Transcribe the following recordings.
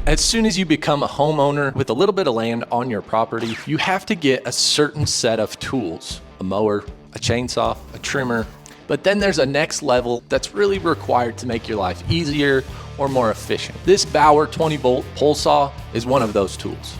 As soon as you become a homeowner with a little bit of land on your property, you have to get a certain set of tools: a mower, a chainsaw, a trimmer. But then there's a next level that's really required to make your life easier or more efficient. This Bauer 20-volt pole saw is one of those tools.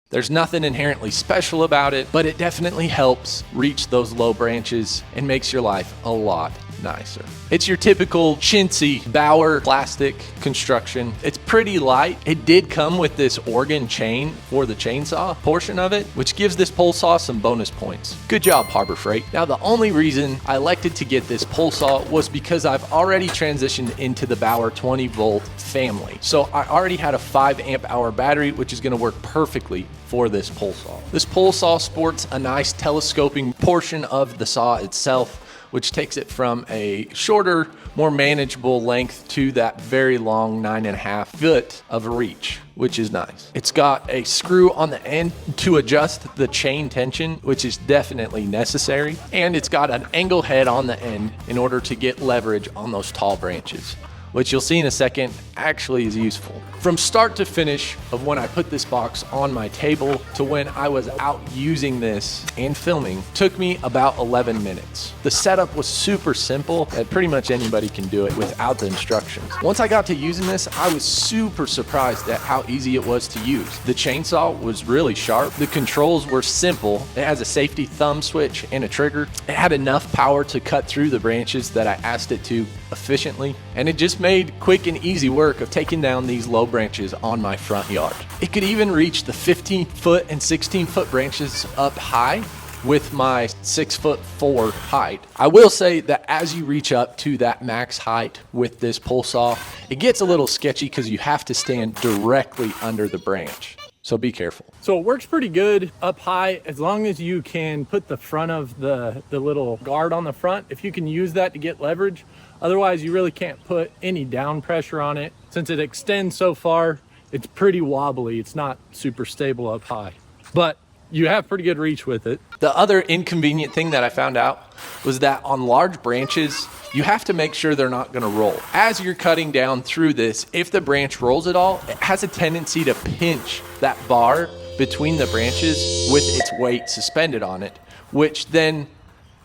There's nothing inherently special about it, but it definitely helps reach those low branches and makes your life a lot nicer. It's your typical chintzy Bauer plastic construction. It's pretty light. It did come with this organ chain for the chainsaw portion of it, which gives this pole saw some bonus points. Good job, Harbor Freight. Now, the only reason I elected to get this pole saw was because I've already transitioned into the Bauer 20-volt family. So I already had a 5 amp hour battery, which is going to work perfectly for this pole saw. This pole saw sports a nice telescoping portion of the saw itself, which takes it from a shorter, more manageable length to that very long 9.5 foot of reach, which is nice. It's got a screw on the end to adjust the chain tension, which is definitely necessary. And it's got an angle head on the end in order to get leverage on those tall branches, which you'll see in a second actually is useful. From start to finish of when I put this box on my table to when I was out using this and filming took me about 11 minutes. The setup was super simple, and pretty much anybody can do it without the instructions. Once I got to using this, I was super surprised at how easy it was to use. The chainsaw was really sharp. The controls were simple. It has a safety thumb switch and a trigger. It had enough power to cut through the branches that I asked it to efficiently, and it just made quick and easy work of taking down these low branches on my front yard. It could even reach the 15-foot and 16-foot branches up high with my 6'4" height. I will say that as you reach up to that max height with this pole saw, it gets a little sketchy because you have to stand directly under the branch. So be careful. So it works pretty good up high as long as you can put the front of the little guard on the front. If you can use that to get leverage, otherwise you really can't put any down pressure on it. Since it extends so far, it's pretty wobbly. It's not super stable up high, but you have pretty good reach with it. The other inconvenient thing that I found out was that on large branches, you have to make sure they're not gonna roll. As you're cutting down through this, if the branch rolls at all, it has a tendency to pinch that bar between the branches with its weight suspended on it, which then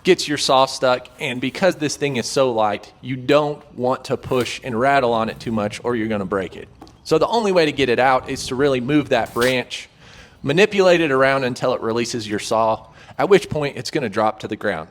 gets your saw stuck. And because this thing is so light, you don't want to push and rattle on it too much or you're gonna break it. So the only way to get it out is to really move that branch, manipulate it around until it releases your saw, at which point it's gonna drop to the ground,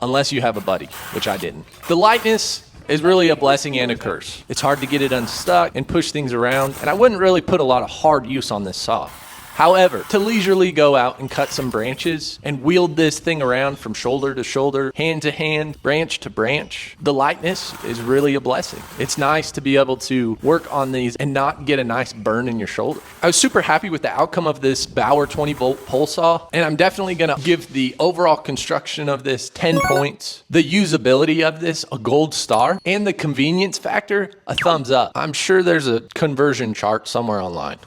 unless you have a buddy, which I didn't. The lightness is really a blessing and a curse. It's hard to get it unstuck and push things around, and I wouldn't really put a lot of hard use on this saw. However, to leisurely go out and cut some branches and wield this thing around from shoulder to shoulder, hand to hand, branch to branch, the lightness is really a blessing. It's nice to be able to work on these and not get a nice burn in your shoulder. I was super happy with the outcome of this Bauer 20-volt pole saw, and I'm definitely gonna give the overall construction of this 10 points, the usability of this a gold star, and the convenience factor a thumbs up. I'm sure there's a conversion chart somewhere online.